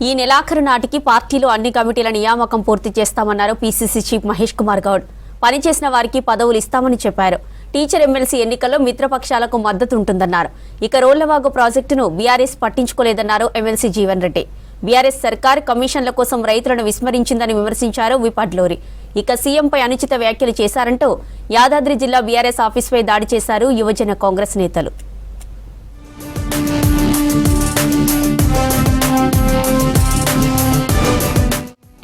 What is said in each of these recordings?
ఈ నెలాఖరు నాటికి పార్టీలో అన్ని కమిటీల నియామకం పూర్తి చేస్తామన్నారు పీసీసీ చీఫ్ మహేష్ కుమార్ గౌడ్. పనిచేసిన వారికి పదవులు ఇస్తామని చెప్పారు. టీచర్ ఎమ్మెల్సీ ఎన్నికల్లో మిత్రపక్షాలకు మద్దతు ఉంటుందన్నారు. ఇక రోళ్లవాగు ప్రాజెక్టును బీఆర్ఎస్ పట్టించుకోలేదన్నారు ఎమ్మెల్సీ జీవన్ రెడ్డి. బీఆర్ఎస్ సర్కార్ కమిషన్ల కోసం రైతులను విస్మరించిందని విమర్శించారు విపడ్లూరి. ఇక సీఎంపై అనుచిత వ్యాఖ్యలు చేశారంటూ యాదాద్రి జిల్లా బీఆర్ఎస్ ఆఫీసుపై దాడి చేశారు యువజన కాంగ్రెస్ నేతలు.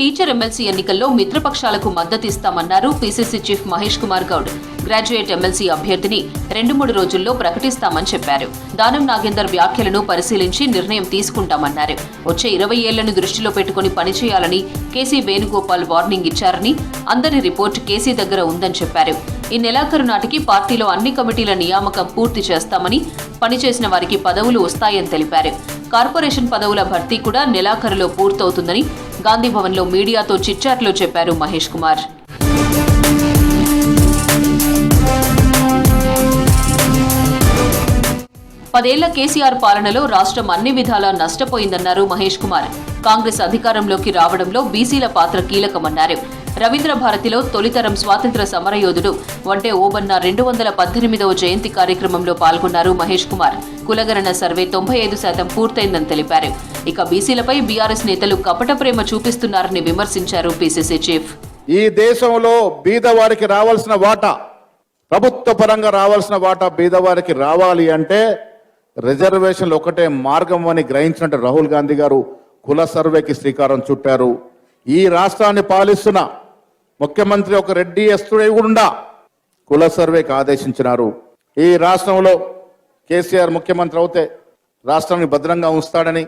టీచర్ ఎమ్మెల్సీ ఎన్నికల్లో మిత్రపక్షాలకు మద్దతిస్తామన్నారు PCC chief Mahesh Kumar Goud. Graduate MLC అభ్యర్థిని 2-3 రోజుల్లో ప్రకటిస్తామని చెప్పారు. దానం నాగేందర్ వ్యాఖ్యలను పరిశీలించి నిర్ణయం తీసుకుంటామన్నారు. వచ్చే 20 ఏళ్లను దృష్టిలో పెట్టుకుని పనిచేయాలని కేసీ వేణుగోపాల్ వార్నింగ్ ఇచ్చారని, అందరి రిపోర్టు కేసీ దగ్గర ఉందని చెప్పారు. ఈ నెలాఖరు నాటికి పార్టీలో అన్ని కమిటీల నియామకం పూర్తి చేస్తామని, పనిచేసిన వారికి పదవులు వస్తాయని తెలిపారు. కార్పొరేషన్ పదవుల భర్తీ కూడా నెలాఖరులో పూర్తవుతుందని గాంధీభవన్లో మీడియాతో చిట్చాట్లో చెప్పారు మహేష్ కుమార్. పదేళ్ల కేసీఆర్ పాలనలో రాష్ట్రం అన్ని విధాలా నష్టపోయిందన్నారు మహేష్ కుమార్. కాంగ్రెస్ అధికారంలోకి రావడంలో బీసీల పాత్ర కీలకమన్నారు. రవీంద్ర భారతిలో తొలితరం స్వాతంత్ర సమరయోధుడు వంటే ఓబన్న 218వ జయంతి కార్యక్రమంలో పాల్గొన్నారు మహేష్ కుమార్. కులగణన సర్వే 95% పూర్తయిందని తెలిపారు. ఇక బీసీలపై బీఆర్ఎస్ నేతలు కపట ప్రేమ చూపిస్తున్నారని విమర్శించారు పీసీసీ చీఫ్. ఈ దేశంలో బీదవారికి రావాల్సిన వాటా, ప్రభుత్వ పరంగా రావాల్సిన వాటా బీదవారికి రావాలి అంటే రిజర్వేషన్లు ఒకటే మార్గం అని గ్రహించినట్టు రాహుల్ గాంధీ గారు కుల సర్వేకి శ్రీకారం చుట్టారు. ఈ రాష్ట్రాన్ని పాలిస్తున్న ముఖ్యమంత్రి ఒక రెడ్డి ఎస్తుడై కూడా కుల సర్వేకి ఆదేశించినారు. ఈ రాష్ట్రంలో కేసీఆర్ ముఖ్యమంత్రి అవుతే రాష్ట్రాన్ని భద్రంగా ఉంచుతాడని,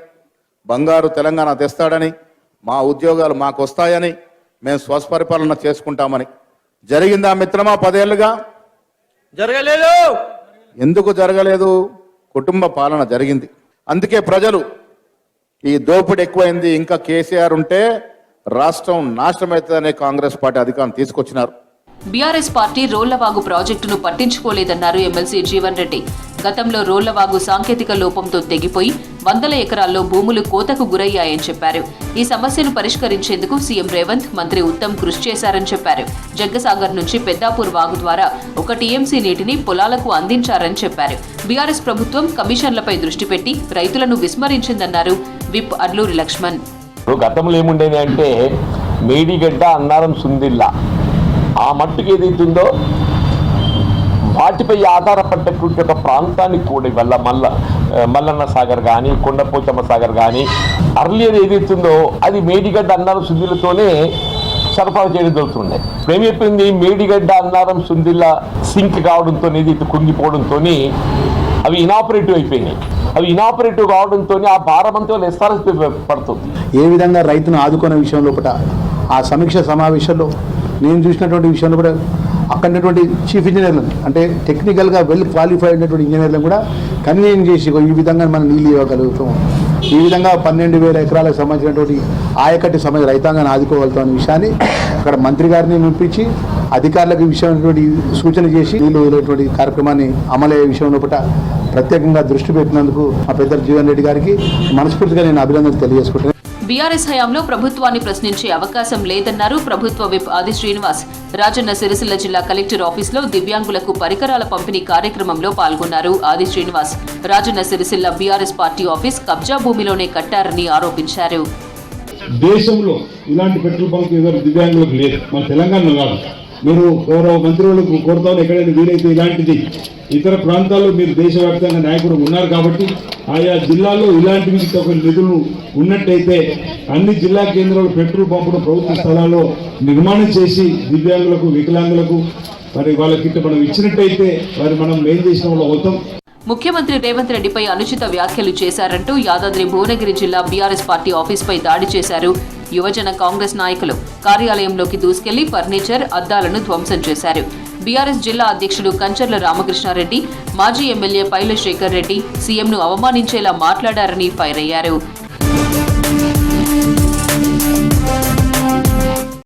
బంగారు తెలంగాణ తెస్తాడని, మా ఉద్యోగాలు మాకు వస్తాయని, మేము స్వపరిపాలన చేసుకుంటామని. జరిగిందా మిత్రమా? 10 ఏళ్లుగా జరగలేదు. ఎందుకు జరగలేదు? కుటుంబ పాలన జరిగింది. అందుకే ప్రజలు ఈ దోపిడీ ఎక్కువైంది, ఇంకా కేసీఆర్ ఉంటే రాష్ట్రం నాశనమవుతుందనే కాంగ్రెస్ పార్టీ అధికారం తీసుకొచ్చినారు. బీఆర్ఎస్ పార్టీ రోళ్లవాగు ప్రాజెక్టును పట్టించుకోలేదన్నారు ఎమ్మెల్సీ జీవన్ రెడ్డి. గతంలో రోళ్లవాగు సాంకేతిక లోపంతో తెగిపోయి 100 ఎకరాల్లో భూములు కోతకు గురయ్యాయని చెప్పారు. ఈ సమస్యను పరిష్కరించేందుకు సీఎం రేవంత్, మంత్రి ఉత్తమ్ కృషి చేశారని చెప్పారు. జగ్గసాగర్ నుంచి పెద్దాపూర్ వాగు ద్వారా 1 టీఎంసీ నీటిని పొలాలకు అందించారని చెప్పారు. బీఆర్ఎస్ ప్రభుత్వం కమిషన్లపై దృష్టి పెట్టి రైతులను విస్మరించిందన్నారు విప్ అడ్లూరి లక్ష్మణ్. గతంలో ఏముండేది అంటే మేడిగడ్డ, అన్నారం, సుందిల్లా ఆ మట్టుకు ఏదైతుందో వాటిపై ఆధారపడ్డటువంటి ఒక ప్రాంతానికి కూడా వల్ల మల్లన్న సాగర్ కానీ, కొండపోచమ్మ సాగర్ కానీ అర్లియర్ ఏదైతుందో అది మేడిగడ్డ, అన్నారం, సుందిల్లతోనే సరఫరా చేయడం జరుగుతుండే. ఇప్పుడు ఏం చెప్పింది, మేడిగడ్డ, అన్నారం, సుందిల్ల సింక్ కావడంతో ఏదైతే కుంగిపోవడంతో అవి ఇనాపరేటివ్ అయిపోయినాయి. అవి ఇనాపరేటివ్ కావడంతో ఆ భారమంతా ఎస్ఆర్ఎస్ పడుతుంది. ఏ విధంగా రైతును ఆదుకునే విషయం లోపల ఆ సమీక్ష సమావేశంలో నేను చూసినటువంటి విషయంలో కూడా అక్కడటువంటి చీఫ్ ఇంజనీర్లను, అంటే టెక్నికల్గా వెల్ క్వాలిఫైడ్ అయినటువంటి ఇంజనీర్లను కూడా కన్వీన్ చేసి ఈ విధంగా మనం నీళ్ళు ఇవ్వగలుగుతాం, ఈ విధంగా 12,000 ఎకరాలకు సంబంధించినటువంటి ఆయకట్టి సమయ రైతాంగాన్ని ఆదుకోగలుగుతాం అనే విషయాన్ని అక్కడ మంత్రి గారిని మెప్పించి అధికారులకు విషయమైనటువంటి సూచన చేసి నీళ్ళు వదిలేటువంటి కార్యక్రమాన్ని అమలయ్యే విషయం లోపల ప్రత్యేకంగా దృష్టి పెట్టినందుకు మా పెద్దలు జీవన్ రెడ్డి గారికి మనస్ఫూర్తిగా నేను అభినందనలు తెలియజేసుకుంటున్నాను. బీఆర్ఎస్ హయాంలో ప్రభుత్వాన్ని ప్రశ్నించే అవకాశం లేదన్నారు ప్రభుత్వ విప్ ఆది శ్రీనివాస్. రాజన్న సిరిసిల్ల జిల్లా కలెక్టర్ ఆఫీసులో దివ్యాంగులకు పరికరాల పంపిణీ కార్యక్రమంలో పాల్గొన్నారు ఆది Srinivas. Rajanna Sircilla BRS party office కబ్జా భూమిలోనే కట్టారని ఆరోపించారు. దేశంలో ఇలాంటి పెట్రోల్ బంక్ ఎవరు దివ్యాంగులకు లేదు, మన తెలంగాణలో కాదు. మీరు గౌరవ మంత్రులకు కోరుతాను, ఎక్కడైనా వీలైతే ఇలాంటిది ఇతర ప్రాంతాల్లో మీరు దేశవ్యాప్తంగా నాయకులు ఉన్నారు కాబట్టి ఆయా జిల్లాల్లో ఇలాంటివి ఒక నిధులు ఉన్నట్టయితే అన్ని జిల్లా కేంద్రాలు పెట్రోల్ పంపును ప్రభుత్వ స్థలాల్లో నిర్మాణం చేసి దివ్యాంగులకు, వికలాంగులకు మరి వాళ్ళకి మనం ఇచ్చినట్టయితే వారు మనం మెయిన్ చేసిన వాళ్ళు అవుతాం. ముఖ్యమంత్రి రేవంత్ రెడ్డిపై అనుచిత వ్యాఖ్యలు చేశారంటూ యాదాద్రి భువనగిరి జిల్లా బీఆర్ఎస్ పార్టీ ఆఫీసుపై దాడి చేశారు యువజన కాంగ్రెస్ నాయకులు. కార్యాలయంలోకి దూసుకెళ్లి ఫర్నిచర్, అద్దాలను ధ్వంసం చేశారు. బీఆర్ఎస్ జిల్లా అధ్యక్షుడు కంచర్ల రామకృష్ణారెడ్డి, మాజీ ఎమ్మెల్యే పైల శేఖర్ రెడ్డి సీఎంను అవమానించేలా మాట్లాడారని ఫైర్ అయ్యారు.